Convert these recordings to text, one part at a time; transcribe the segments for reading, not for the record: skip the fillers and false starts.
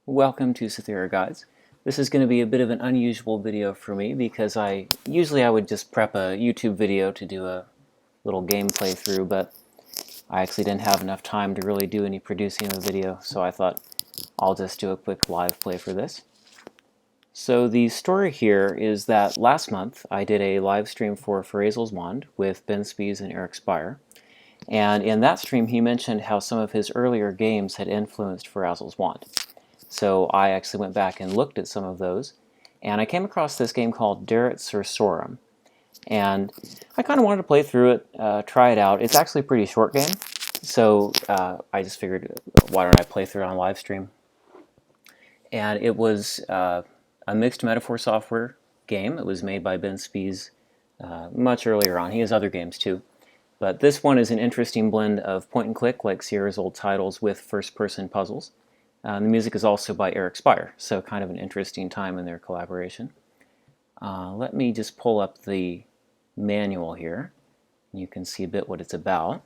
Welcome to Cythera Guides. This is going to be a bit of an unusual video for me because usually I would just prep a YouTube video to do a little game playthrough, but I actually didn't have enough time to really do any producing of the video, so I thought I'll just do a quick live play for this. So the story here is that last month I did a live stream for Ferazel's Wand with Ben Spees and Eric Spire, and in that stream he mentioned how some of his earlier games had influenced Ferazel's Wand. So I actually went back and looked at some of those, and I came across this game called Derrat Sorcerum. And I kind of wanted to play through it, try it out. It's actually a pretty short game, so I just figured, why don't I play through it on live stream? And it was a mixed metaphor software game. It was made by Ben Spees much earlier on. He has other games too. But this one is an interesting blend of point and click, like Sierra's old titles, with first-person puzzles. The music is also by Eric Spire, so kind of an interesting time in their collaboration. Let me just pull up the manual here. You can see a bit what it's about.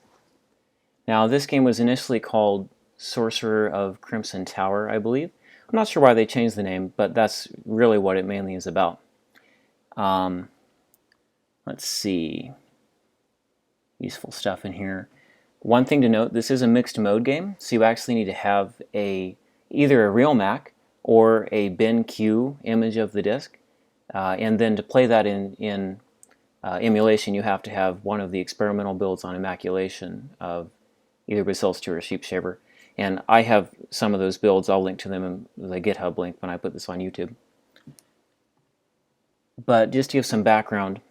Now, this game was initially called Sorcerer of Crimson Tower, I believe. I'm not sure why they changed the name, but that's really what it mainly is about. Let's see. Useful stuff in here. One thing to note, this is a mixed mode game, so you actually need to have either a real Mac or a BenQ image of the disk, and then to play that in emulation you have to have one of the experimental builds on Immaculation of either Bacillus 2 or Sheepshaver, and I have some of those builds. I'll link to them in the GitHub link when I put this on YouTube. But just to give some background,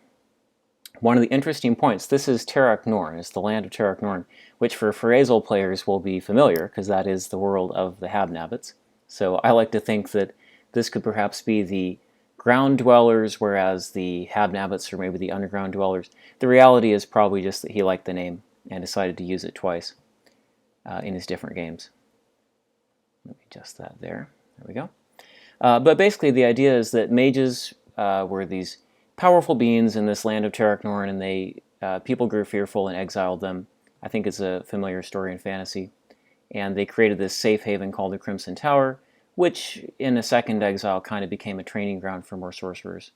one of the interesting points, this is Terrak Norn, it's the land of Terrak Norn, which for Ferazel players will be familiar, because that is the world of the Habnabits. So I like to think that this could perhaps be the ground dwellers, whereas the Habnabits are maybe the underground dwellers. The reality is probably just that he liked the name and decided to use it twice in his different games. Let me adjust that there. There we go. But basically the idea is that mages were these powerful beings in this land of Terrak Norn, and people grew fearful and exiled them. I think it's a familiar story in fantasy. And they created this safe haven called the Crimson Tower, which in a second exile kind of became a training ground for more sorcerers.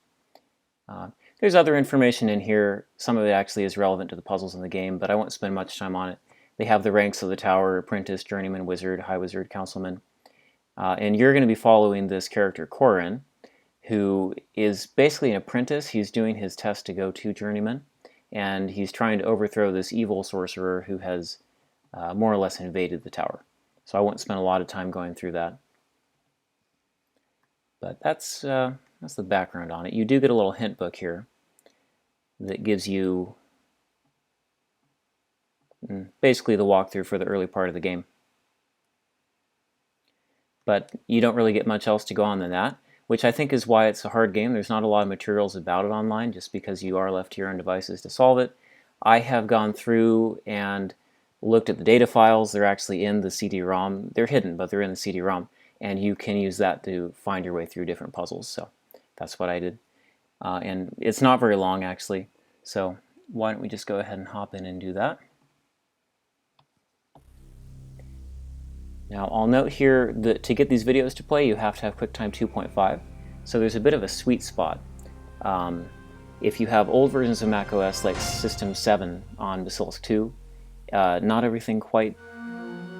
There's other information in here. Some of it actually is relevant to the puzzles in the game, but I won't spend much time on it. They have the ranks of the tower: apprentice, journeyman, wizard, high wizard, councilman. And you're going to be following this character, Corin, who is basically an apprentice. He's doing his test to go to journeyman, and he's trying to overthrow this evil sorcerer who has more or less invaded the tower. So I won't spend a lot of time going through that. But that's the background on it. You do get a little hint book here that gives you basically the walkthrough for the early part of the game. But you don't really get much else to go on than that, which I think is why it's a hard game. There's not a lot of materials about it online, just because you are left to your own devices to solve it. I have gone through and looked at the data files. They're actually in the CD-ROM. They're hidden, but they're in the CD-ROM, and you can use that to find your way through different puzzles. So that's what I did. And it's not very long, actually, so why don't we just go ahead and hop in and do that. Now, I'll note here that to get these videos to play, you have to have QuickTime 2.5, so there's a bit of a sweet spot. If you have old versions of macOS, like System 7 on Bacillus 2, not everything quite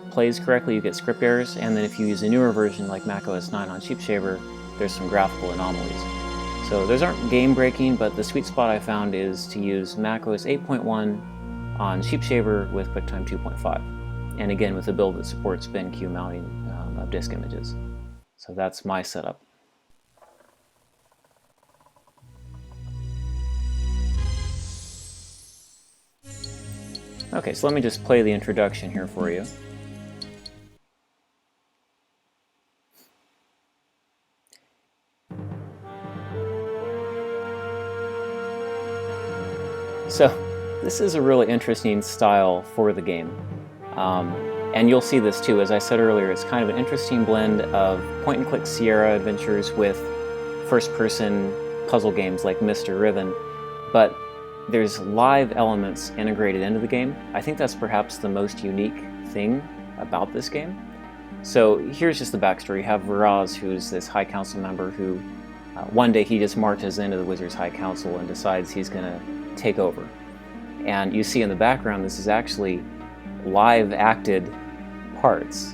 plays correctly. You get script errors, and then if you use a newer version like macOS 9 on Sheepshaver, there's some graphical anomalies. So those aren't game-breaking, but the sweet spot I found is to use macOS 8.1 on Sheepshaver with QuickTime 2.5. And again, with a build that supports BenQ mounting of disk images. So that's my setup. Okay, so let me just play the introduction here for you. So this is a really interesting style for the game. And you'll see this too. As I said earlier, it's kind of an interesting blend of point-and-click Sierra adventures with first-person puzzle games like Mr. Riven, but there's live elements integrated into the game. I think that's perhaps the most unique thing about this game. So here's just the backstory. You have Ferazel, who's this High Council member who one day he just marches into the Wizards High Council and decides he's going to take over. And you see in the background this is actually live acted parts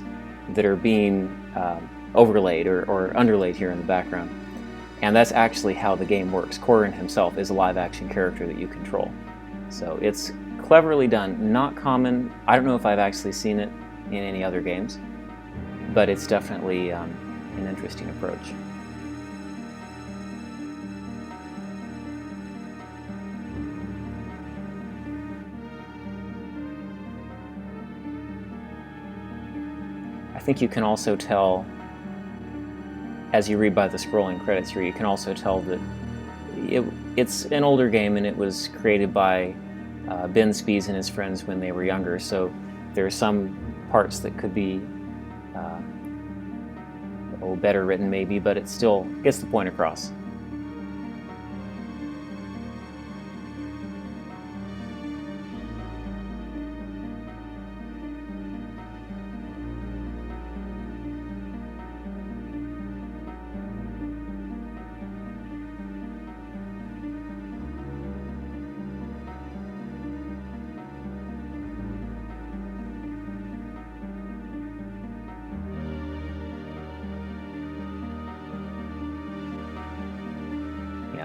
that are being overlaid or underlaid here in the background. And that's actually how the game works. Corrin himself is a live action character that you control. So it's cleverly done, not common. I don't know if I've actually seen it in any other games, but it's definitely an interesting approach. I think you can also tell, as you read by the scrolling credits here, you can also tell that it's an older game and it was created by Ben Spees and his friends when they were younger, so there are some parts that could be better written maybe, but it still gets the point across.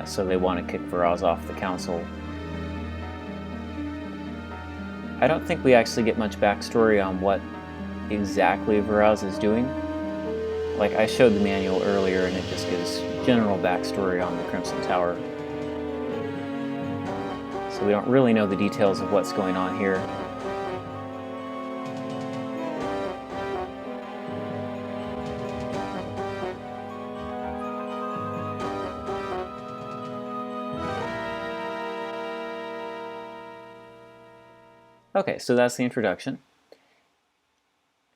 So they want to kick Ferazel off the council. I don't think we actually get much backstory on what exactly Ferazel is doing. Like, I showed the manual earlier and it just gives general backstory on the Crimson Tower. So we don't really know the details of what's going on here. Okay, so that's the introduction.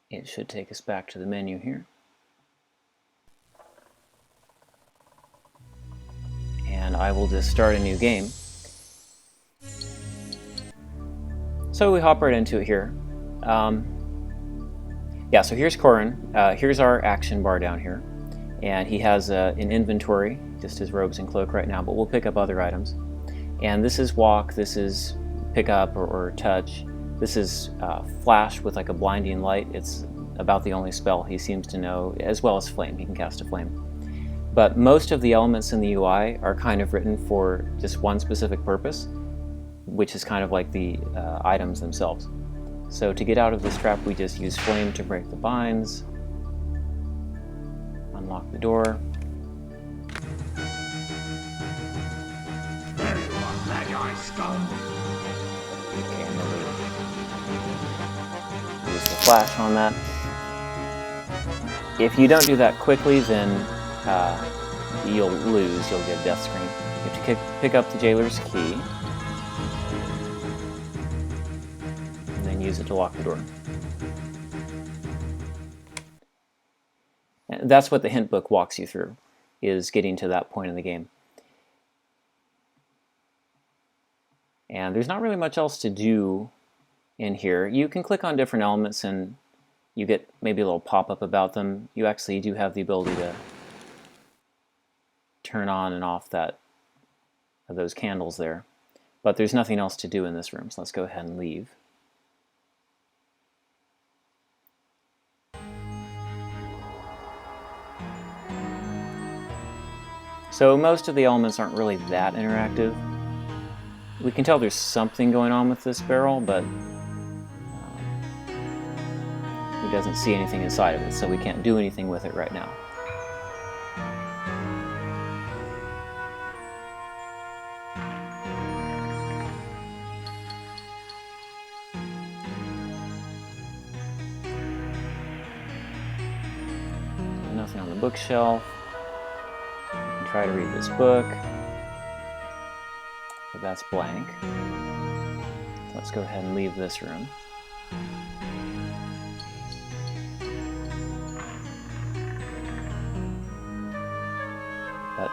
It should take us back to the menu here. And I will just start a new game. So we hop right into it here. Yeah, so here's Corrin. Here's our action bar down here. And he has an inventory, just his robes and cloak right now, but we'll pick up other items. And this is walk, this is pick up or touch. This is flash with like a blinding light. It's about the only spell he seems to know, as well as flame. He can cast a flame. But most of the elements in the UI are kind of written for just one specific purpose, which is kind of like the items themselves. So to get out of this trap, we just use flame to break the binds, unlock the door. There you are, Magi scum! Okay, and then we use the flash on that. If you don't do that quickly, then you'll lose. You'll get a death screen. You have to pick up the jailer's key, and then use it to lock the door. And that's what the hint book walks you through, is getting to that point in the game. And there's not really much else to do in here. You can click on different elements and you get maybe a little pop-up about them. You actually do have the ability to turn on and off those candles there. But there's nothing else to do in this room, so let's go ahead and leave. So most of the elements aren't really that interactive. We can tell there's something going on with this barrel, but he doesn't see anything inside of it, so we can't do anything with it right now. Nothing on the bookshelf. You can try to read this book, but that's blank. Let's go ahead and leave this room.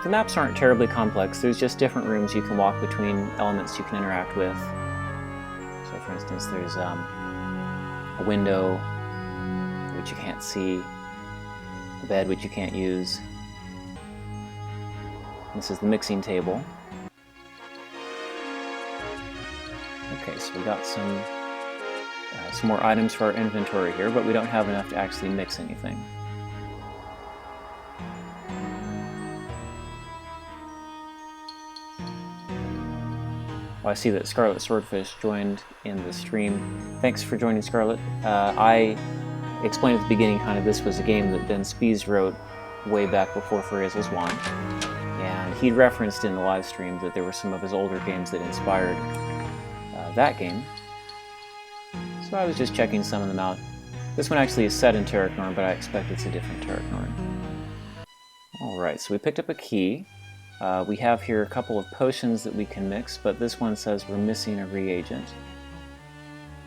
The maps aren't terribly complex. There's just different rooms you can walk between, elements you can interact with. So for instance, there's a window which you can can't see. The bed, which you can't use. This is the mixing table. Okay, so we got some more items for our inventory here, but we don't have enough to actually mix anything. Well, I see that Scarlet Swordfish joined in the stream. Thanks for joining, Scarlet. I explained at the beginning kind of this was a game that Ben Spees wrote way back before Ferazel's Wand. And he referenced in the live stream that there were some of his older games that inspired that game. So I was just checking some of them out. This one actually is set in Terracorn, but I expect it's a different Terracorn. Alright, so we picked up a key. We have here a couple of potions that we can mix, but this one says we're missing a reagent.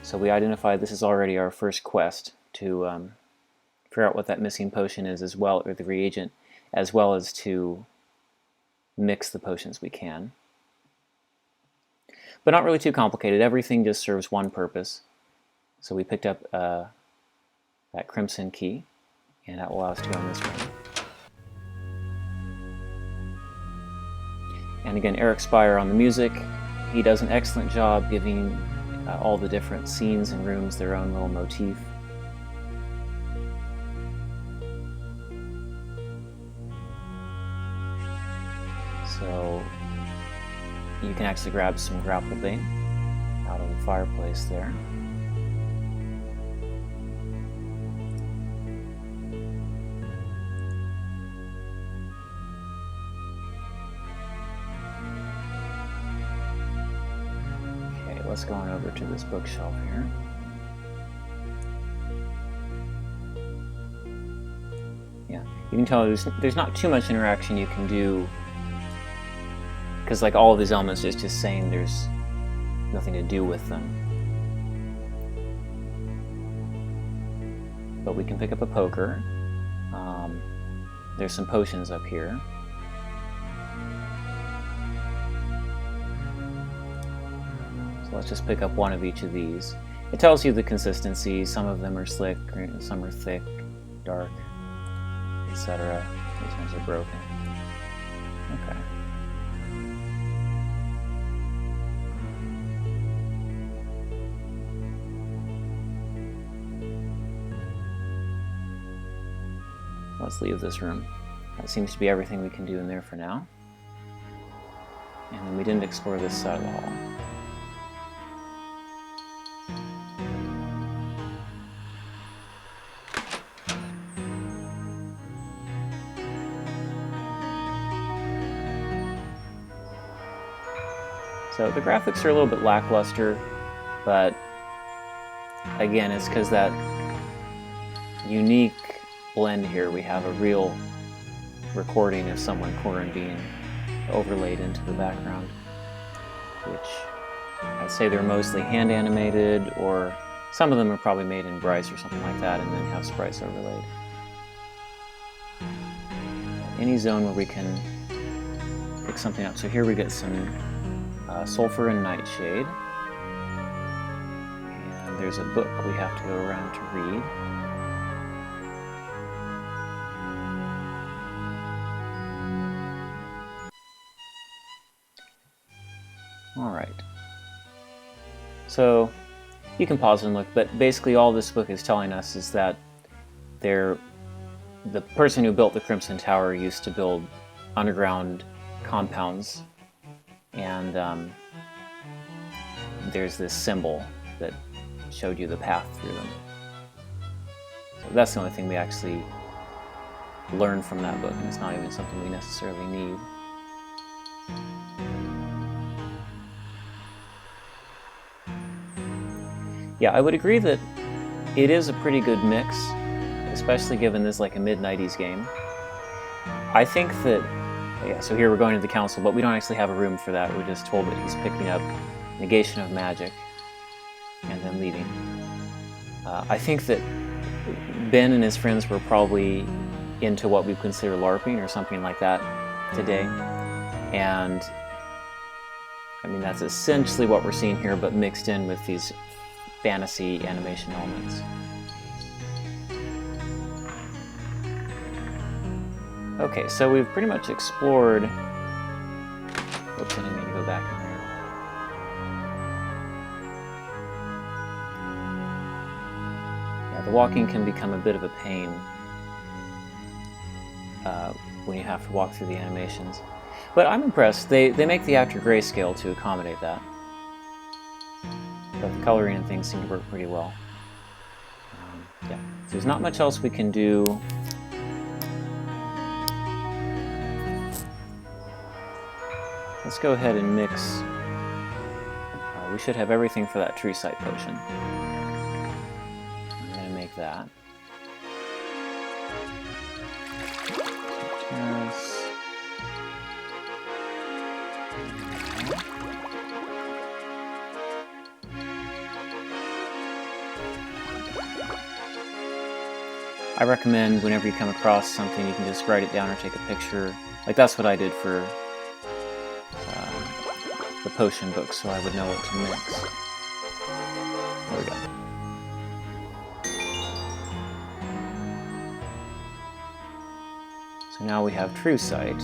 So we identified this is already our first quest to figure out what that missing potion is as well, or the reagent, as well as to mix the potions we can. But not really too complicated. Everything just serves one purpose. So we picked up that crimson key, and that will allow us to go in this room. And again, Eric Spire on the music. He does an excellent job giving all the different scenes and rooms their own little motif. So you can actually grab some grapple bait out of the fireplace there. Okay, let's go on over to this bookshelf here. Yeah, you can tell there's not too much interaction you can do, because like all of these elements is just saying there's nothing to do with them. But we can pick up a poker. There's some potions up here. So let's just pick up one of each of these. It tells you the consistency. Some of them are slick, some are thick, dark, etc. These ones are broken. Okay. Let's leave this room. That seems to be everything we can do in there for now. And then we didn't explore this side of the hall. So the graphics are a little bit lackluster, but again, it's because that unique blend here. We have a real recording of someone being overlaid into the background, which I'd say they're mostly hand animated, or some of them are probably made in Bryce or something like that and then have sprites overlaid. Any zone where we can pick something up. So here we get some sulfur and nightshade, and there's a book we have to go around to read. Alright, so you can pause and look, but basically all this book is telling us is that the person who built the Crimson Tower used to build underground compounds, and there's this symbol that showed you the path through them. So that's the only thing we actually learned from that book, and it's not even something we necessarily need. Yeah, I would agree that it is a pretty good mix, especially given this like a mid-90s game. I think that, yeah, so here we're going to the council, but we don't actually have a room for that. We're just told that he's picking up negation of magic and then leaving. I think that Ben and his friends were probably into what we consider LARPing or something like that today. And I mean, that's essentially what we're seeing here, but mixed in with these fantasy animation elements. Okay, so we've pretty much explored... Oops, I didn't mean to go back in there. Yeah, the walking can become a bit of a pain when you have to walk through the animations. But I'm impressed. They make the actor grayscale to accommodate that. But the coloring and things seem to work pretty well. Yeah, there's not much else we can do. Let's go ahead and mix. We should have everything for that true sight potion. I'm going to make that. Terrace. I recommend whenever you come across something, you can just write it down or take a picture. Like that's what I did for the potion book, so I would know what to mix. There we go. So now we have true sight.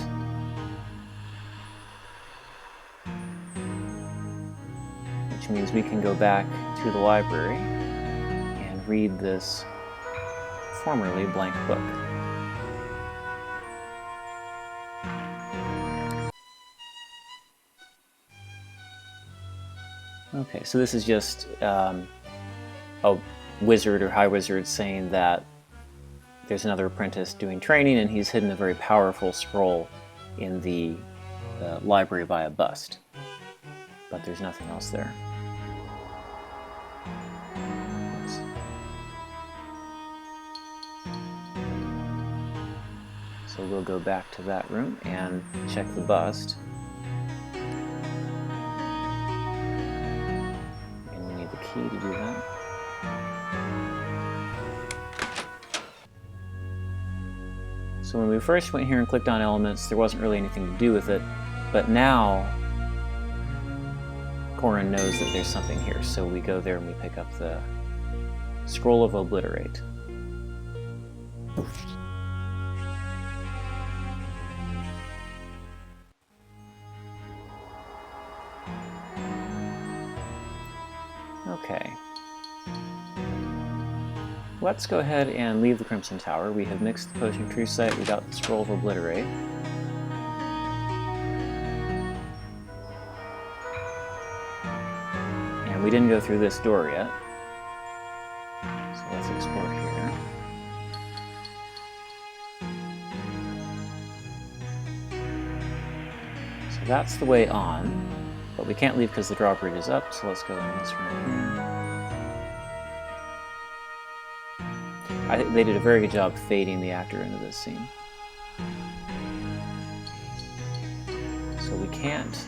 Which means we can go back to the library and read this formerly blank book. Okay, so this is just a wizard or high wizard saying that there's another apprentice doing training and he's hidden a very powerful scroll in the library by a bust. But there's nothing else there. Oops. So we'll go back to that room and check the bust. And we need the key to do that. So when we first went here and clicked on elements, there wasn't really anything to do with it, but now Corin knows that there's something here, so we go there and we pick up the Scroll of Obliterate. Okay. Let's go ahead and leave the Crimson Tower. We have mixed the Potion of True Sight, we got the Scroll of Obliterate. And we didn't go through this door yet. So let's explore here. So that's the way on, but we can't leave because the drawbridge is up, so let's go in this room here. I think they did a very good job fading the actor into this scene. So we can't.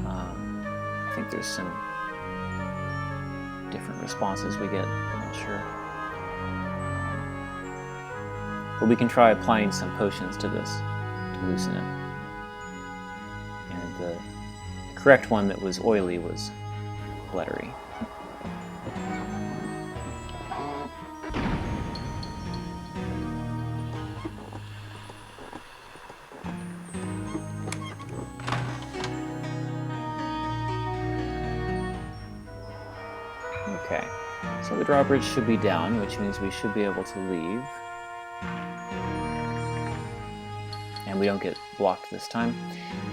I think there's some different responses we get. I'm not sure. But we can try applying some potions to this to loosen it. And the correct one that was oily was blettery. Okay, so the drawbridge should be down, which means we should be able to leave. And we don't get blocked this time.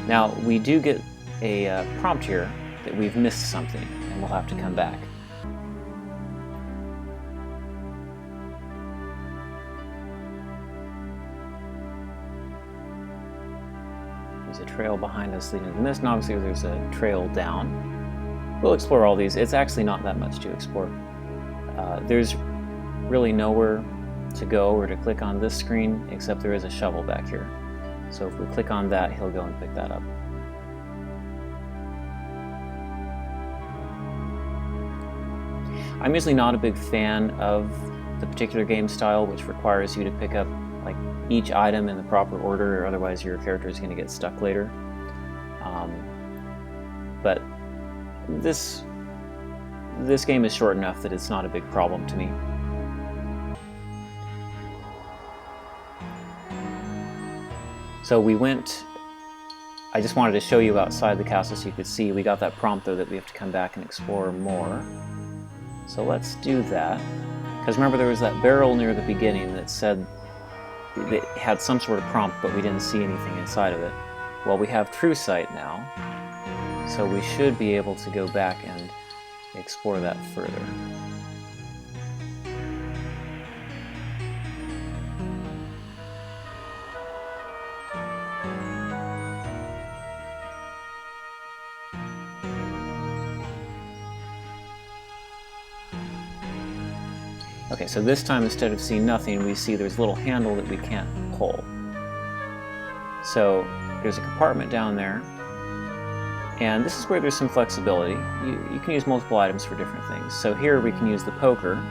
Now, we do get a prompt here that we've missed something, and we'll have to come back. There's a trail behind us leading to the mist, and obviously there's a trail down. We'll explore all these. It's actually not that much to explore. There's really nowhere to go or to click on this screen, except there is a shovel back here. So if we click on that, he'll go and pick that up. I'm usually not a big fan of the particular game style, which requires you to pick up like each item in the proper order, or otherwise your character is going to get stuck later. But this game is short enough that it's not a big problem to me. So we went, I just wanted to show you outside the castle so you could see. We got that prompt though that we have to come back and explore more. So let's do that. Because remember there was that barrel near the beginning that said, it had some sort of prompt but we didn't see anything inside of it. Well, we have True Sight now, so we should be able to go back and explore that further. Okay, so this time instead of seeing nothing, we see there's a little handle that we can't pull. So there's a compartment down there, and this is where there's some flexibility. You can use multiple items for different things. So here we can use the poker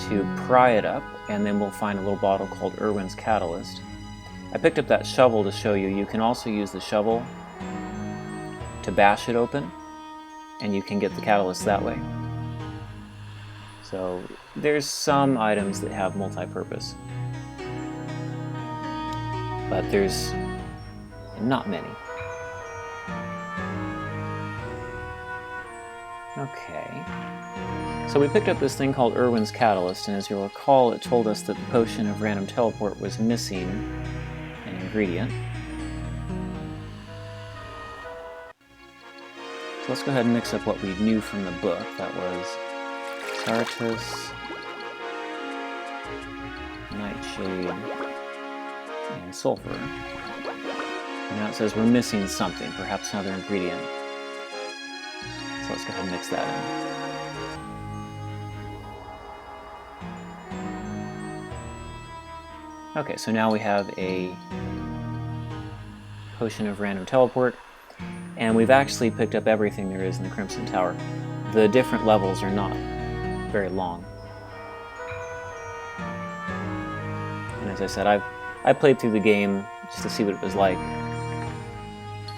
to pry it up, and then we'll find a little bottle called Irwin's Catalyst. I picked up that shovel to show you. You can also use the shovel to bash it open, and you can get the catalyst that way. So there's some items that have multi-purpose, but there's not many. Okay, so we picked up this thing called Irwin's Catalyst, and as you'll recall, it told us that the potion of random teleport was missing an ingredient. So let's go ahead and mix up what we knew from the book. That was Sartus, Nightshade, and Sulfur. And now it says we're missing something, perhaps another ingredient. So let's go ahead and mix that in. Okay, so now we have a potion of random teleport, and we've actually picked up everything there is in the Crimson Tower. The different levels are not very long. And as I said, I played through the game just to see what it was like.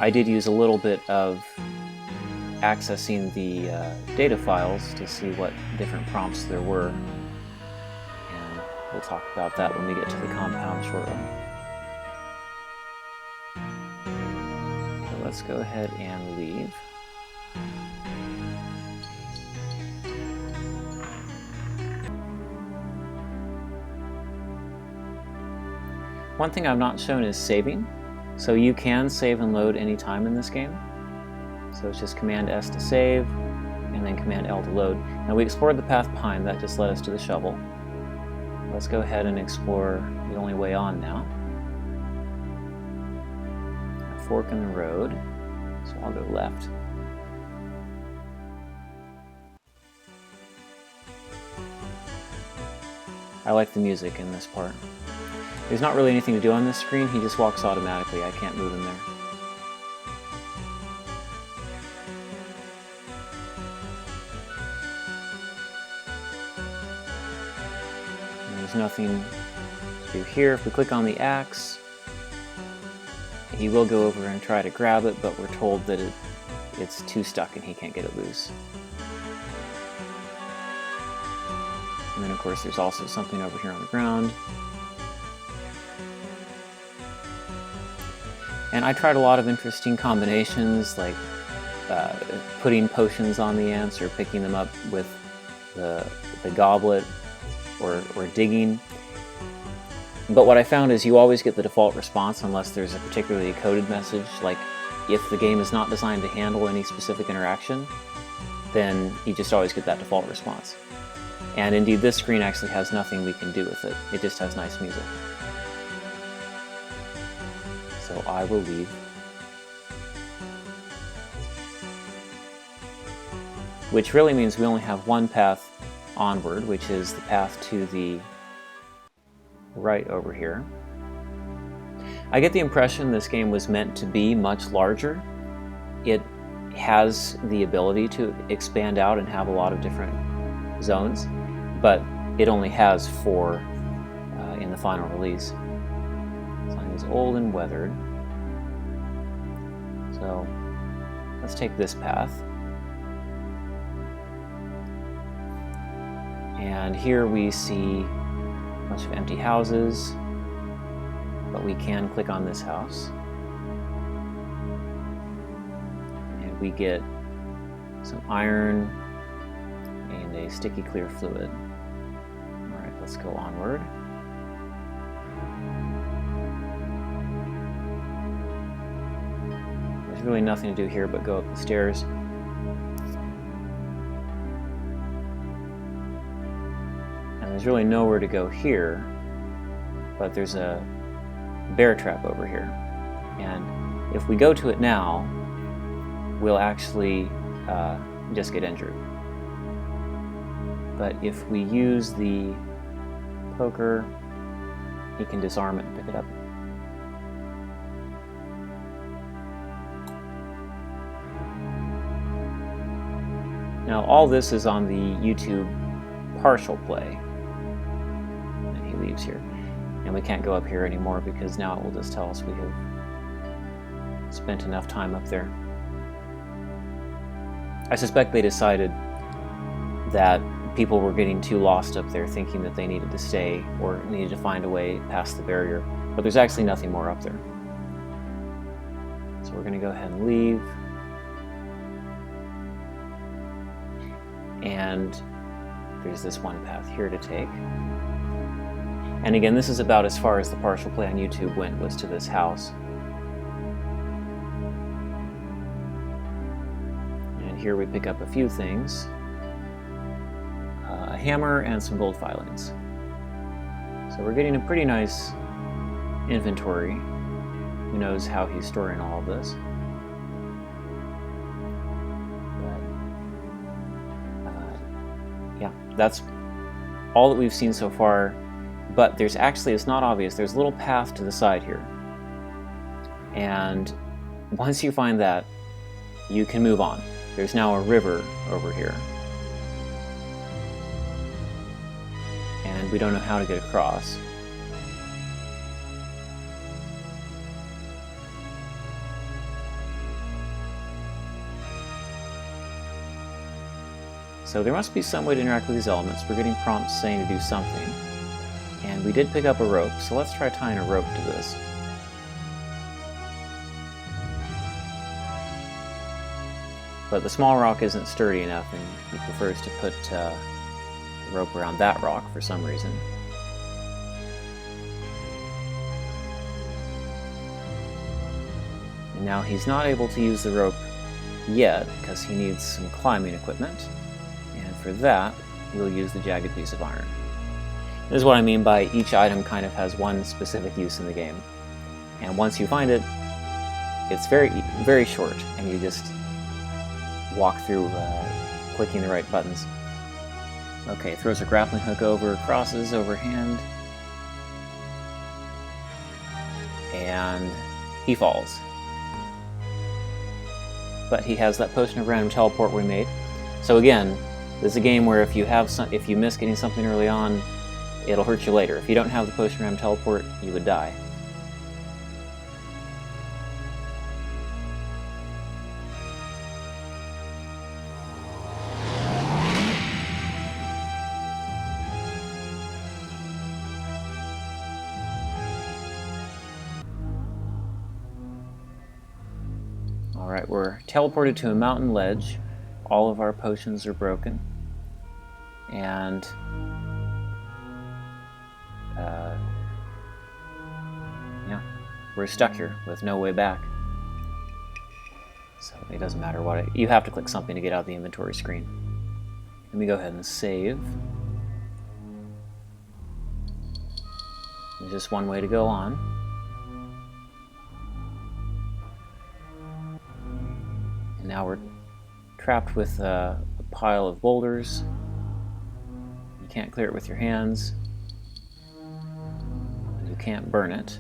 I did use a little bit of accessing the data files to see what different prompts there were, and we'll talk about that when we get to the compound shortly. So let's go ahead and leave. One thing I've not shown is saving. So you can save and load anytime in this game. So it's just Command S to save, and then Command L to load. Now we explored the path behind, that just led us to the shovel. Let's go ahead and explore the only way on now. A fork in the road, so I'll go left. I like the music in this part. There's not really anything to do on this screen, he just walks automatically, I can't move him there. And there's nothing to do here. If we click on the axe, he will go over and try to grab it, but we're told that it's too stuck and he can't get it loose. And then of course there's also something over here on the ground. And I tried a lot of interesting combinations, like putting potions on the ants or picking them up with the goblet or digging. But what I found is you always get the default response unless there's a particularly coded message, like if the game is not designed to handle any specific interaction, then you just always get that default response. And indeed this screen actually has nothing we can do with it, it just has nice music. So I will leave. Which really means we only have one path onward, which is the path to the right over here. I get the impression this game was meant to be much larger. It has the ability to expand out and have a lot of different zones, but it only has 4 in the final release. Is old and weathered. So let's take this path. And here we see a bunch of empty houses. but we can click on this house. And we get some iron and a sticky clear fluid. Alright, let's go onward. There's really nothing to do here but go up the stairs. And there's really nowhere to go here, but there's a bear trap over here. And if we go to it now, we'll actually just get injured. But if we use the poker, he can disarm it and pick it up. Now all this is on the YouTube partial play. And he leaves here. And we can't go up here anymore because now it will just tell us we have spent enough time up there. I suspect they decided that people were getting too lost up there, thinking that they needed to stay or needed to find a way past the barrier. But there's actually nothing more up there. So we're going to go ahead and leave. And there's this one path here to take. And again, this is about as far as the partial play on YouTube went, was to this house. And here we pick up a few things. A hammer and some gold filings. So we're getting a pretty nice inventory. Who knows how he's storing all of this. Yeah, that's all that we've seen so far, but there's actually, it's not obvious, there's a little path to the side here. And once you find that, you can move on. There's now a river over here. And we don't know how to get across. So there must be some way to interact with these elements. We're getting prompts saying to do something. And we did pick up a rope, so let's try tying a rope to this. But the small rock isn't sturdy enough, and he prefers to put the rope around that rock for some reason. And now he's not able to use the rope yet, because he needs some climbing equipment. And for that, we'll use the jagged piece of iron. This is what I mean by each item kind of has one specific use in the game. And once you find it, it's very, very short, and you just walk through clicking the right buttons. Okay, throws a grappling hook over, crosses overhand, and he falls. But he has that potion of random teleport we made. So again, this is a game where if you miss getting something early on, it'll hurt you later. If you don't have the potion of random teleport, you would die. Alright, we're teleported to a mountain ledge. All of our potions are broken. And yeah, we're stuck here with no way back. So it doesn't matter what you have to click something to get out of the inventory screen. Let me go ahead and save. There's just one way to go on. And now we're trapped with a pile of boulders. You can't clear it with your hands. You can't burn it.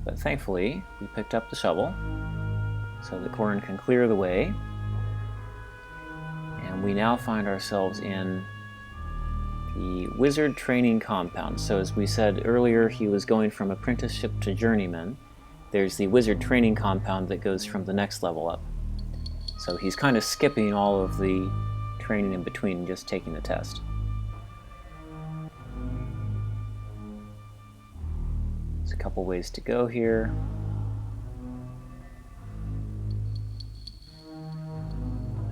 But thankfully, we picked up the shovel so that Corrin can clear the way. And we now find ourselves in the wizard training compound. So as we said earlier, he was going from apprenticeship to journeyman. There's the wizard training compound that goes from the next level up. So he's kind of skipping all of the training in between and just taking the test. There's a couple ways to go here.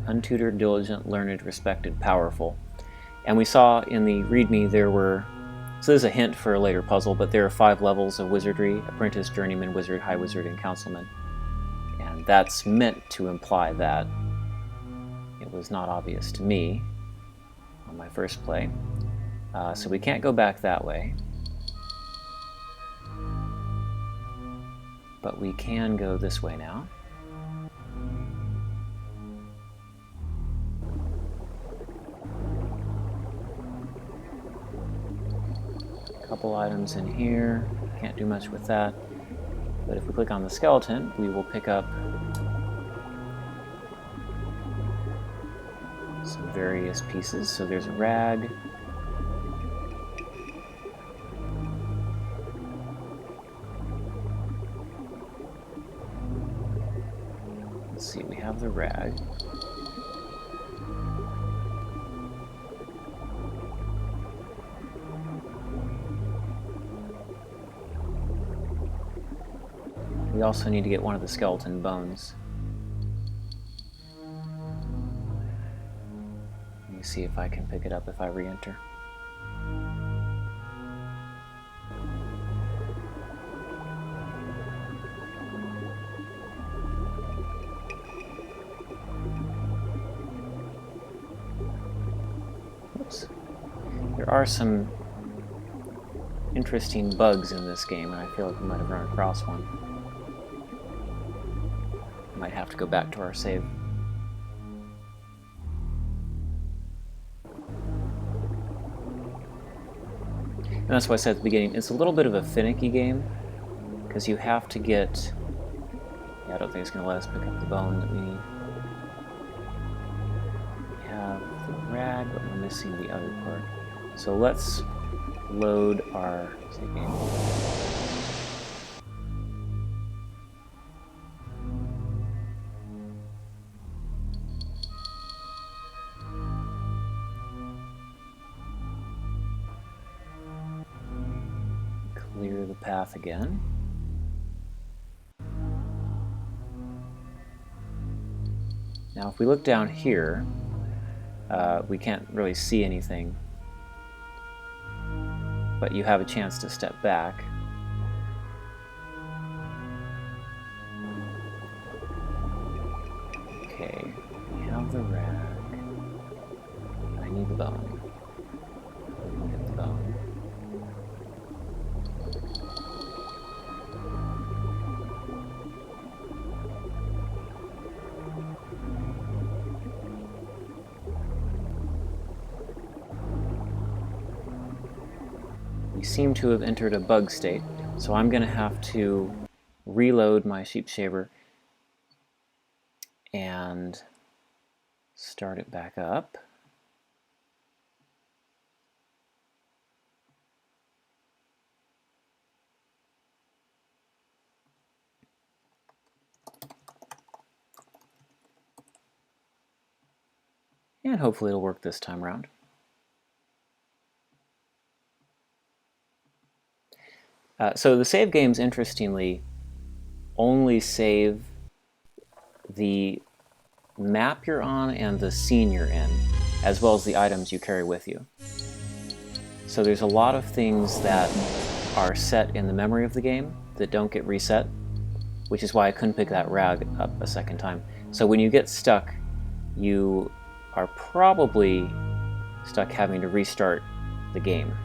Untutored, diligent, learned, respected, powerful. And we saw in the README there were, so this is a hint for a later puzzle, but there are 5 levels of wizardry: apprentice, journeyman, wizard, high wizard, and councilman. And that's meant to imply that. It was not obvious to me on my first play. So we can't go back that way. But we can go this way now. Couple items in here. Can't do much with that. But if we click on the skeleton, we will pick up some various pieces. So there's a rag. Let's see, we have the rag. We also need to get one of the skeleton bones. Let me see if I can pick it up if I re-enter. Oops. There are some interesting bugs in this game, and I feel like we might have run across one. Might have to go back to our save. And that's why I said at the beginning, it's a little bit of a finicky game, because you have to get... Yeah, I don't think it's going to let us pick up the bone that we need. We have the rag, but we're missing the other part. So let's load our save game. Clear the path again. Now if we look down here, we can't really see anything, but you have a chance to step back. Okay, we have the rag. I need the bone. We can get the bone. We seem to have entered a bug state, so I'm going to have to reload my sheep shaver and start it back up. And hopefully it'll work this time around. So the save games, interestingly, only save the map you're on and the scene you're in, as well as the items you carry with you. So there's a lot of things that are set in the memory of the game that don't get reset, which is why I couldn't pick that rag up a second time. So when you get stuck, you are probably stuck having to restart the game.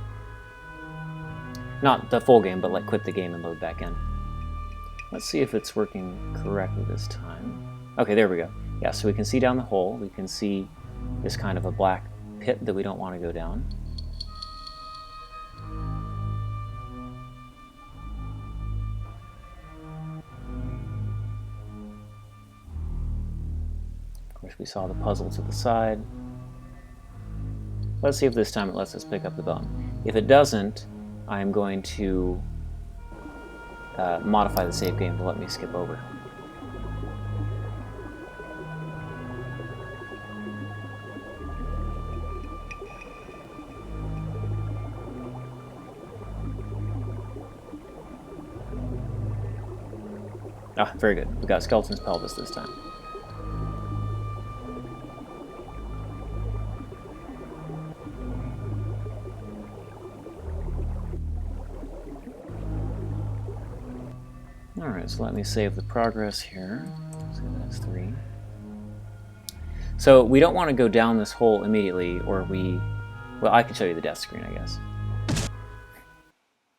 Not the full game, but like quit the game and load back in. Let's see if it's working correctly this time. Okay, there we go. Yeah, so we can see down the hole. We can see this kind of a black pit that we don't want to go down. Of course, we saw the puzzle to the side. Let's see if this time it lets us pick up the bone. If it doesn't, I'm going to modify the save game to let me skip over. Ah, very good. We got Skeleton's Pelvis this time. Alright, so let me save the progress here. So that's 3. So we don't want to go down this hole immediately, or well, I can show you the death screen, I guess.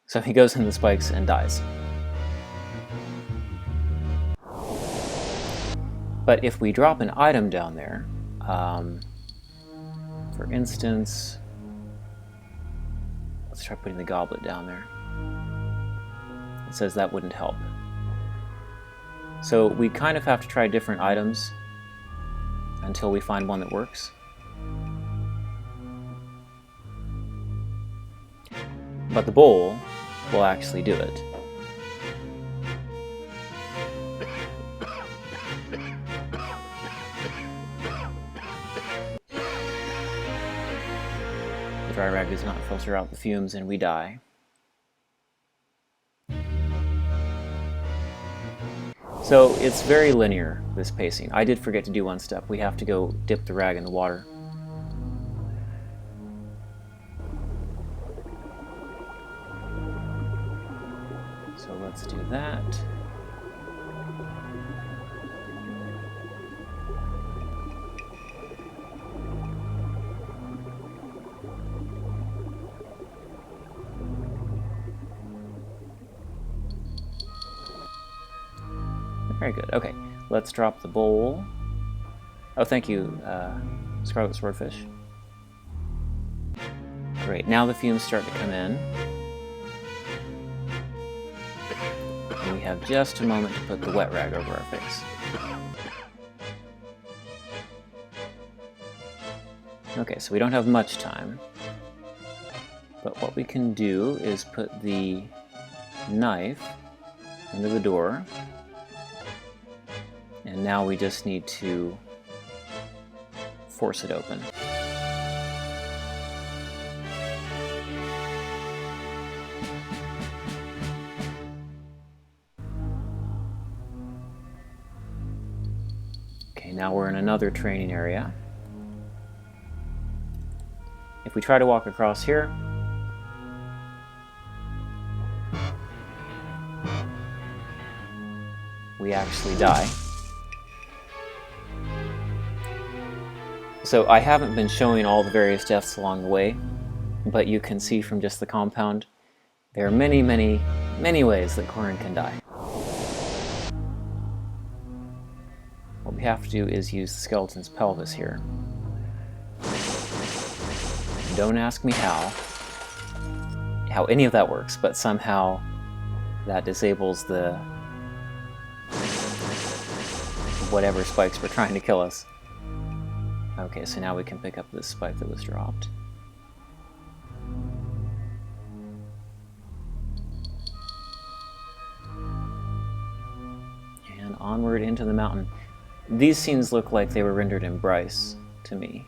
So he goes in the spikes and dies. But if we drop an item down there, for instance, let's try putting the goblet down there. It says that wouldn't help. So we kind of have to try different items until we find one that works. But the bowl will actually do it. The dry rag does not filter out the fumes and we die. So it's very linear, this pacing. I did forget to do one step. We have to go dip the rag in the water. So let's do that. Very good. Okay, let's drop the bowl. Oh, thank you, Scarlet Swordfish. Great, now the fumes start to come in. And we have just a moment to put the wet rag over our face. Okay, so we don't have much time. But what we can do is put the knife into the door. And now we just need to force it open. Okay, now we're in another training area. If we try to walk across here, we actually die. So I haven't been showing all the various deaths along the way, but you can see from just the compound, there are many, many, many ways that Corin can die. What we have to do is use the skeleton's pelvis here. Don't ask me how any of that works, but somehow that disables the whatever spikes were trying to kill us. Okay, so now we can pick up this spike that was dropped. And onward into the mountain. These scenes look like they were rendered in Bryce to me.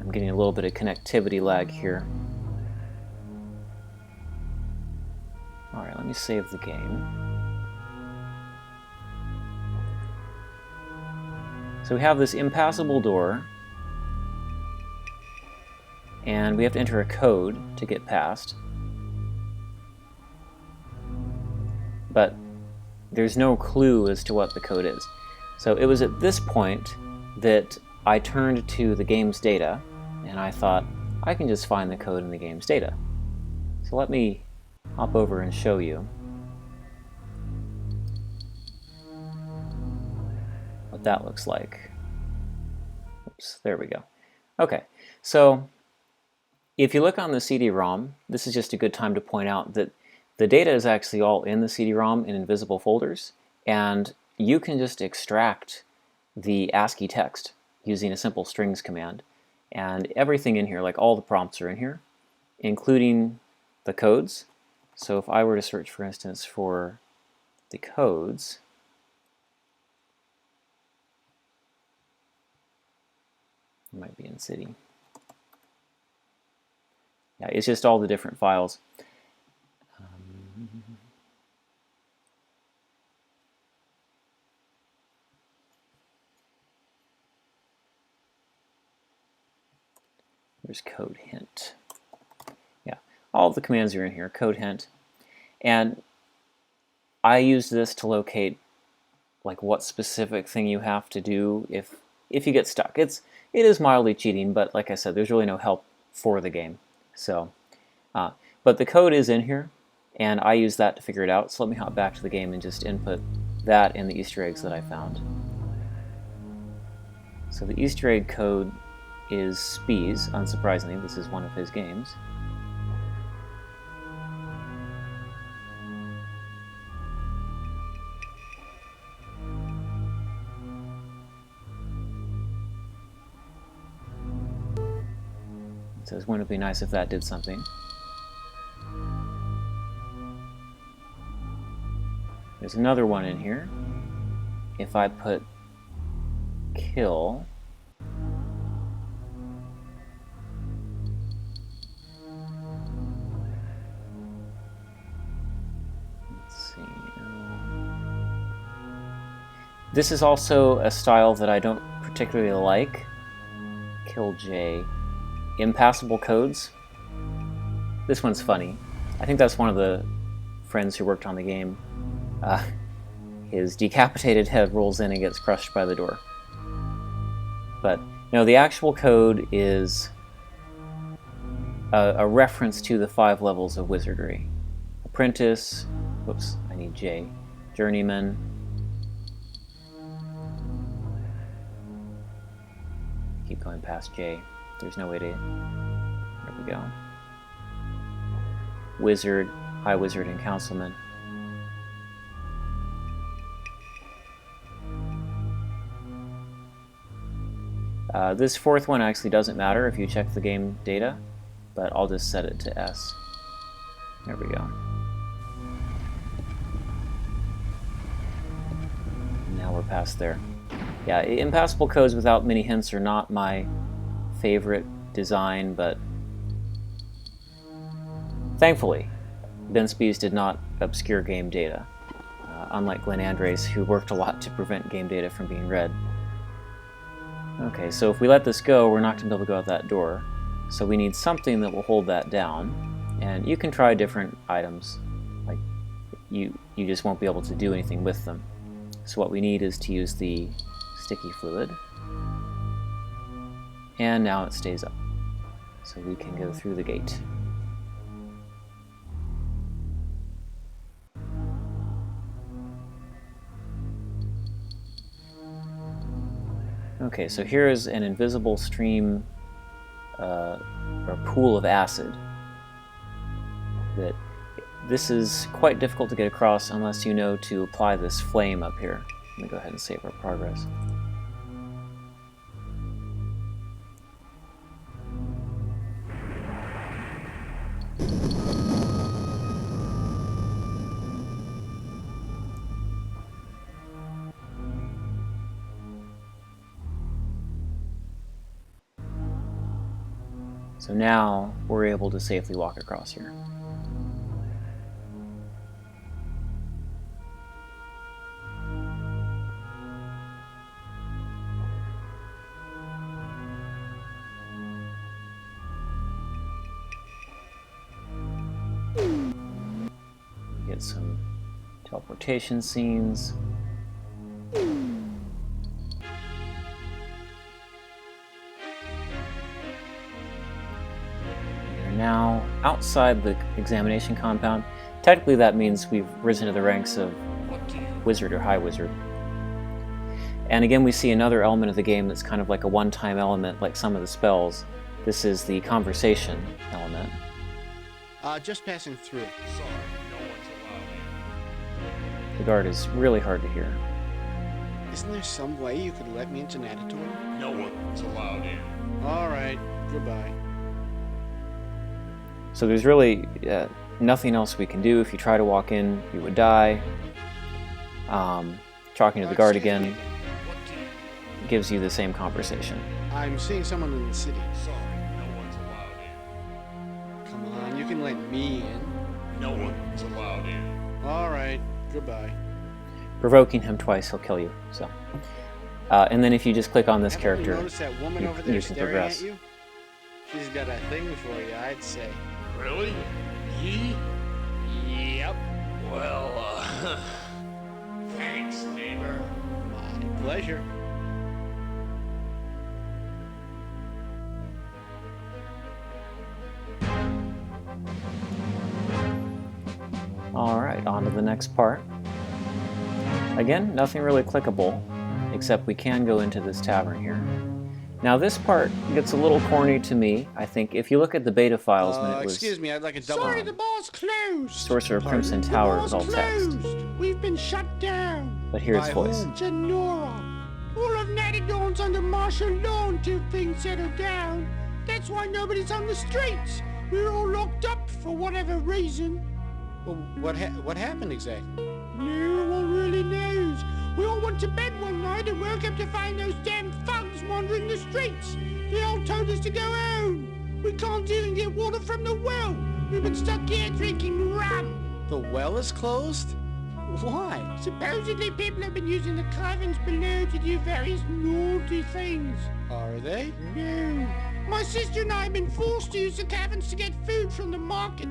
I'm getting a little bit of connectivity lag here. Alright, let me save the game. So we have this impassable door, and we have to enter a code to get past. But there's no clue as to what the code is. So it was at this point that I turned to the game's data, and I thought, I can just find the code in the game's data. So let me hop over and show you what that looks like. Oops, there we go. Okay, so if you look on the CD-ROM, this is just a good time to point out that the data is actually all in the CD-ROM in invisible folders, and you can just extract the ASCII text using a simple strings command. And everything in here, like all the prompts are in here, including the codes. So if I were to search, for instance, for the codes, it might be in city. Yeah, it's just all the different files. There's code hint. Yeah, all of the commands are in here, code hint. And I use this to locate like what specific thing you have to do if you get stuck. It is mildly cheating, but like I said, there's really no help for the game. So, but the code is in here, and I use that to figure it out. So let me hop back to the game and just input that and the Easter eggs that I found. So the Easter egg code is Spees. Unsurprisingly, this is one of his games. It says, wouldn't it be nice if that did something? There's another one in here. If I put kill, let's see. This is also a style that I don't particularly like. Kill J. Impassable codes. This one's funny. I think that's one of the friends who worked on the game. His decapitated head rolls in and gets crushed by the door. But no, the actual code is a reference to the 5 levels of wizardry. Apprentice, whoops, I need J. Journeyman. Keep going past J. There's no way to... There we go. Wizard, High Wizard, and Councilman. This 4th one actually doesn't matter if you check the game data, but I'll just set it to S. There we go. Now we're past there. Yeah, impassable codes without many hints are not my favorite design, but thankfully, Ben Spees did not obscure game data, unlike Glenn Andres, who worked a lot to prevent game data from being read. Okay, so if we let this go, we're not going to be able to go out that door. So we need something that will hold that down. And you can try different items. Like you just won't be able to do anything with them. So what we need is to use the sticky fluid. And now it stays up. So we can go through the gate. Okay, so here is an invisible stream or pool of acid. This is quite difficult to get across unless you know to apply this flame up here. Let me go ahead and save our progress. So now we're able to safely walk across here. Get some teleportation scenes. Now outside the examination compound. Technically that means we've risen to the ranks of wizard or high wizard. And again we see another element of the game that's kind of like a one-time element like some of the spells. This is the conversation element. Just passing through. Sorry, no one's allowed in. The guard is really hard to hear. Isn't there some way you could let me into Natatorium? No one's allowed in. Alright, goodbye. So there's really nothing else we can do. If you try to walk in, you would die. Talking to the guard again gives you the same conversation. I'm seeing someone in the city. Sorry, no one's allowed in. Come on, you can let me in. No one's allowed in. Alright, goodbye. Provoking him twice, he'll kill you. So, and then if you just click on this Haven't you character, noticed that woman over there you can staring progress. at you? She's got a thing for you, I'd say. Really? Ye? Yep. Well, thanks, neighbor. My pleasure. Alright, on to the next part. Again, nothing really clickable, except we can go into this tavern here. Now this part gets a little corny to me, I think. If you look at the beta files when it was... Excuse me, I'd like a double... Sorry, the bar's closed. Sorcerer of Pardon? Crimson The Tower bar's is all text. closed. We've been shut down. But here's By voice. whom? Genora. All of Natty-Dawn's under martial law until things settle down. That's why nobody's on the streets. We're all locked up for whatever reason. Well, what happened exactly? No one really knows. We all went to bed one night and woke up to find those damn thugs wandering the streets. They all told us to go home. We can't even get water from the well. We've been stuck here drinking rum. The well is closed? Why? Supposedly people have been using the caverns below to do various naughty things. Are they? No. My sister and I have been forced to use the caverns to get food from the market.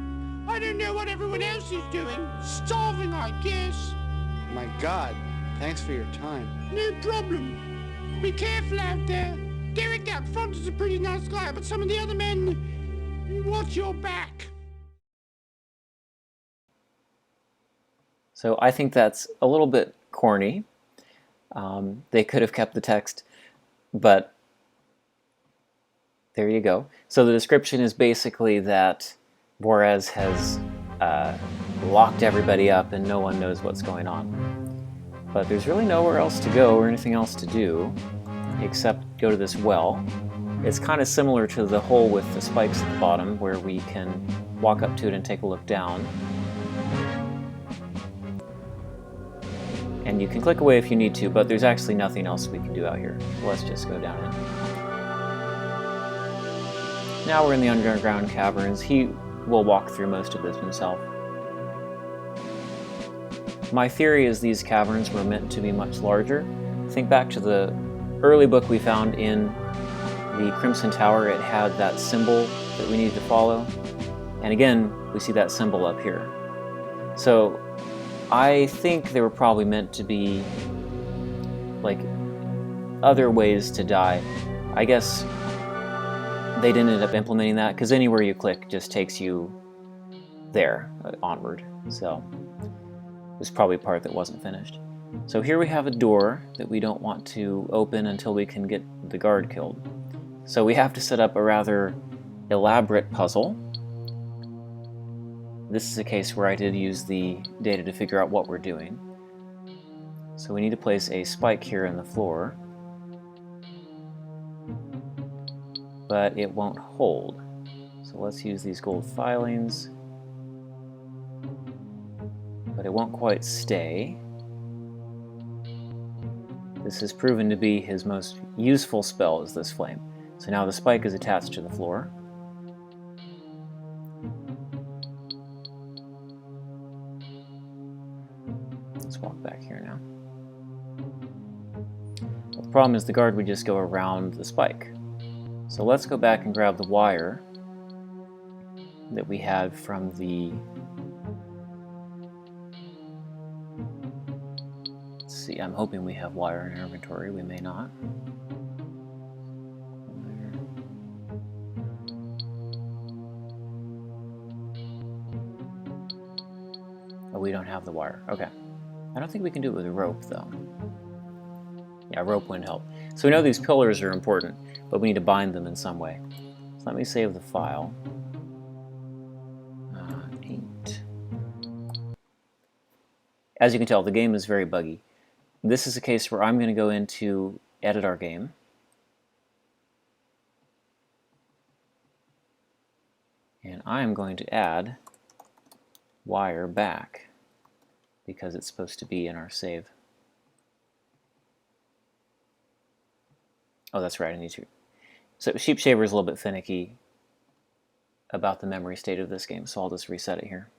I don't know what everyone else is doing. Starving, I guess. My God. Thanks for your time. No problem. Be careful out there. Derrat out front is a pretty nice guy, but some of the other men... Watch your back. So I think that's a little bit corny. They could have kept the text, but there you go. So the description is basically that Juarez has locked everybody up and no one knows what's going on. But there's really nowhere else to go or anything else to do except go to this well. It's kind of similar to the hole with the spikes at the bottom where we can walk up to it and take a look down. And you can click away if you need to, but there's actually nothing else we can do out here. So let's just go down in. Now we're in the Underground Caverns. He will walk through most of this himself. My theory is these caverns were meant to be much larger. Think back to the early book we found in the Crimson Tower. It had that symbol that we needed to follow. And again, we see that symbol up here. So I think they were probably meant to be like other ways to die. I guess they didn't end up implementing that because anywhere you click just takes you there, onward. So it was probably a part that wasn't finished. So here we have a door that we don't want to open until we can get the guard killed. So we have to set up a rather elaborate puzzle. This is a case where I did use the data to figure out what we're doing. So we need to place a spike here in the floor, but it won't hold. So let's use these gold filings, but it won't quite stay. This has proven to be his most useful spell, is this flame. So now the spike is attached to the floor. Let's walk back here now. Well, the problem is the guard would just go around the spike. So let's go back and grab the wire that we had from the... Let's see, I'm hoping we have wire in our inventory. We may not. Oh, we don't have the wire. Okay. I don't think we can do it with a rope, though. Yeah, rope wouldn't help. So we know these pillars are important, but we need to bind them in some way. So let me save the file. 8. As you can tell, the game is very buggy. This is a case where I'm going to go in to edit our game. And I am going to add wire back because it's supposed to be in our save. Oh, that's right, I need to. So Sheep Shaver is a little bit finicky about the memory state of this game, so I'll just reset it here.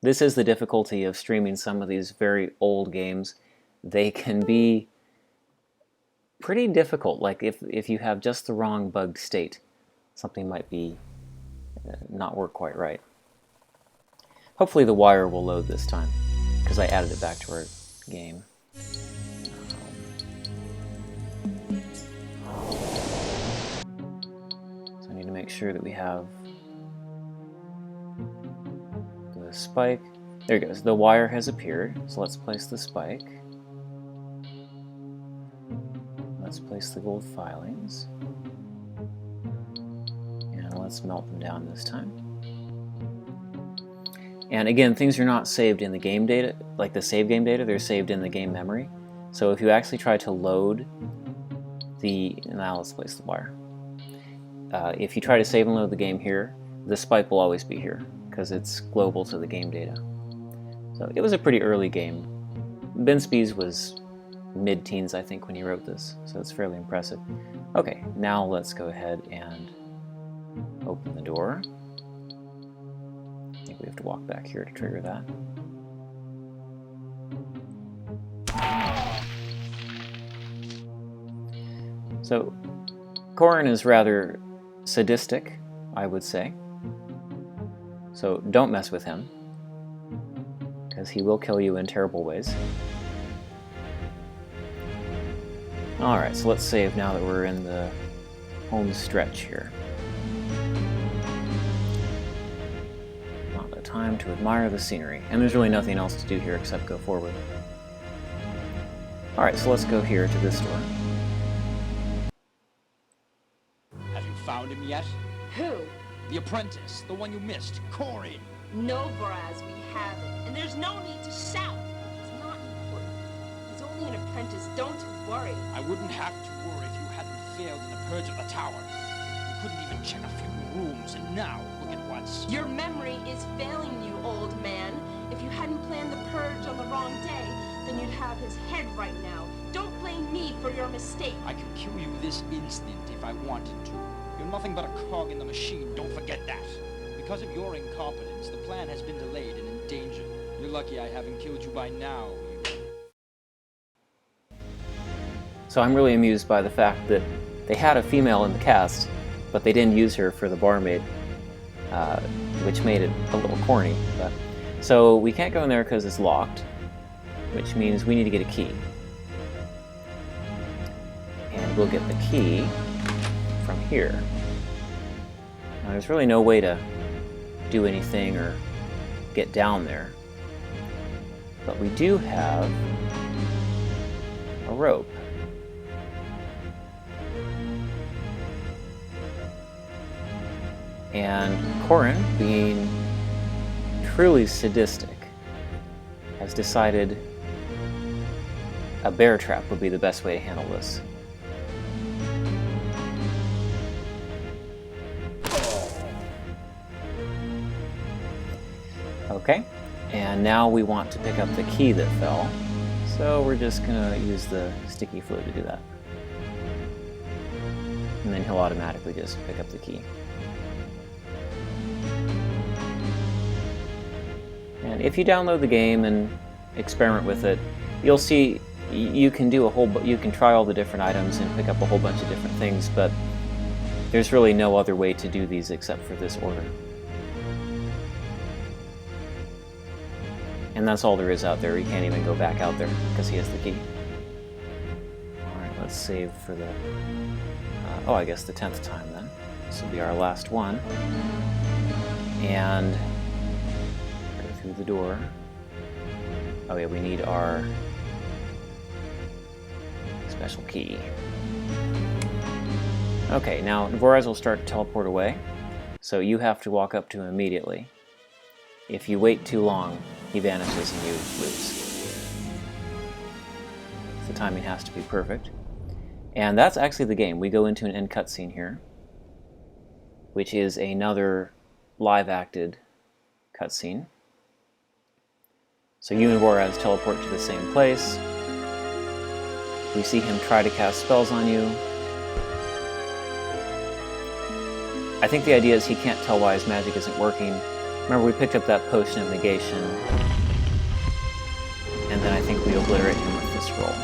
This is the difficulty of streaming some of these very old games. They can be pretty difficult. Like if you have just the wrong bug state, something might be not work quite right. Hopefully the wire will load this time, because I added it back to our game. So I need to make sure that we have the spike. There it goes. The wire has appeared, so let's place the spike. Let's place the gold filings. And let's melt them down this time. And again, things are not saved in the game data, like the save game data, they're saved in the game memory. So if you actually try to load the, now let's place the wire. If you try to save and load the game here, the spike will always be here, because it's global to the game data. So it was a pretty early game. Ben Spees was mid-teens, I think, when he wrote this, so it's fairly impressive. Okay, now let's go ahead and open the door. I think we have to walk back here to trigger that. So, Corin is rather sadistic, I would say. So don't mess with him, because he will kill you in terrible ways. Alright, so let's save now that we're in the home stretch here. Not the time to admire the scenery. And there's really nothing else to do here except go forward. Alright, so let's go here to this door. Have you found him yet? Who? The apprentice, the one you missed, Corin. No, Boraz, we haven't. And there's no need to shout. It's not important. He's only an apprentice, don't worry. I wouldn't have to worry if you hadn't failed in the purge of the tower. You couldn't even check a few rooms, and now look at what's... Your memory is failing you, old man. If you hadn't planned the purge on the wrong day, then you'd have his head right now. Don't blame me for your mistake. I could kill you this instant if I wanted to. You're nothing but a cog in the machine, don't forget that. Because of your incompetence, the plan has been delayed and endangered. You're lucky I haven't killed you by now. So I'm really amused by the fact that they had a female in the cast, but they didn't use her for the barmaid, which made it a little corny. But so we can't go in there because it's locked, which means we need to get a key. And we'll get the key from here. Now there's really no way to do anything or get down there, but we do have a rope. And Corin, being truly sadistic, has decided a bear trap would be the best way to handle this. Okay, and now we want to pick up the key that fell, so we're just gonna use the sticky fluid to do that. And then he'll automatically just pick up the key. And if you download the game and experiment with it, you'll see you can do you can try all the different items and pick up a whole bunch of different things, but there's really no other way to do these except for this order. And that's all there is out there. You can't even go back out there because he has the key. Alright, let's save for the... oh, I guess the 10th time then. This will be our last one. And go through the door. Oh yeah, we need our special key. Okay, now Dvoraz will start to teleport away, so you have to walk up to him immediately. If you wait too long, he vanishes and you lose. The timing has to be perfect. And that's actually the game. We go into an end cutscene here, which is another live-acted cutscene. So you and Boraz teleport to the same place. We see him try to cast spells on you. I think the idea is he can't tell why his magic isn't working. Remember, we picked up that potion of negation, and then I think we obliterate him with this roll.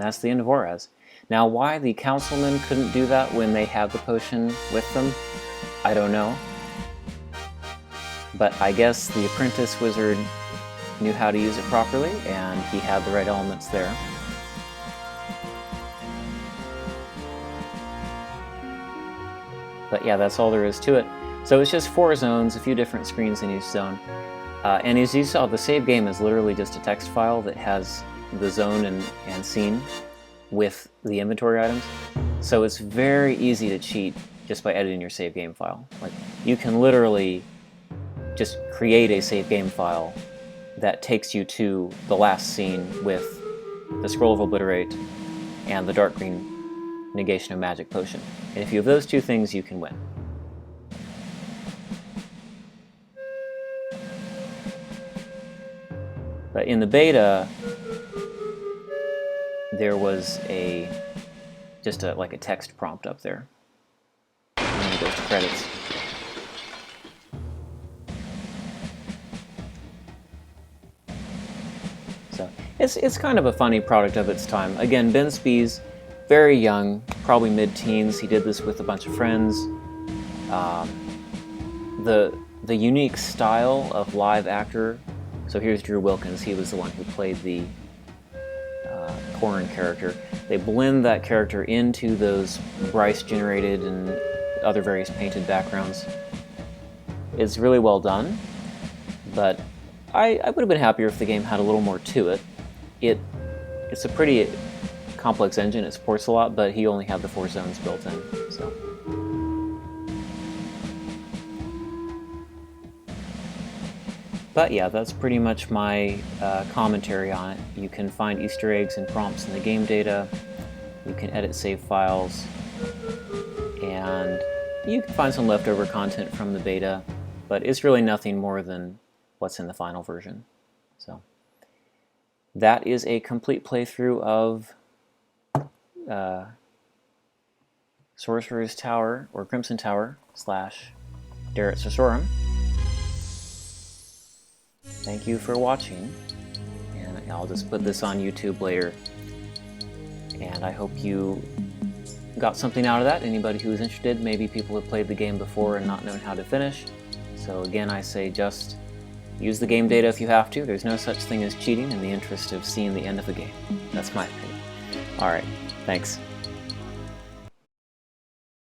that's the end of Juarez. Now, why the councilmen couldn't do that when they had the potion with them, I don't know. But I guess the apprentice wizard knew how to use it properly, and he had the right elements there. But yeah, that's all there is to it. So it's just 4 zones, a few different screens in each zone. And as you saw, the save game is literally just a text file that has the zone and scene with the inventory items. So it's very easy to cheat just by editing your save game file. Like, you can literally just create a save game file that takes you to the last scene with the Scroll of Obliterate and the dark green negation of magic potion. And if you have those 2 things, you can win. But in the beta, there was just like a text prompt up there. And then it goes to credits. So it's kind of a funny product of its time. Again, Ben Spees, very young, probably mid-teens. He did this with a bunch of friends. The unique style of live actor. So here's Drew Wilkins. He was the one who played the Corrin character. They blend that character into those Bryce-generated and other various painted backgrounds. It's really well done, but I would have been happier if the game had a little more to it. It's a pretty complex engine. It supports a lot, but he only had the 4 zones built in. So. But yeah, that's pretty much my commentary on it. You can find Easter eggs and prompts in the game data. You can edit save files. And you can find some leftover content from the beta. But it's really nothing more than what's in the final version. So that is a complete playthrough of Sorcerer's Tower, or Crimson Tower, / Derrat Sorcerum. Thank you for watching, and I'll just put this on YouTube later. And I hope you got something out of that. Anybody who is interested, maybe people have played the game before and not known how to finish. So again, I say just use the game data if you have to. There's no such thing as cheating in the interest of seeing the end of the game. That's my opinion. Alright, thanks.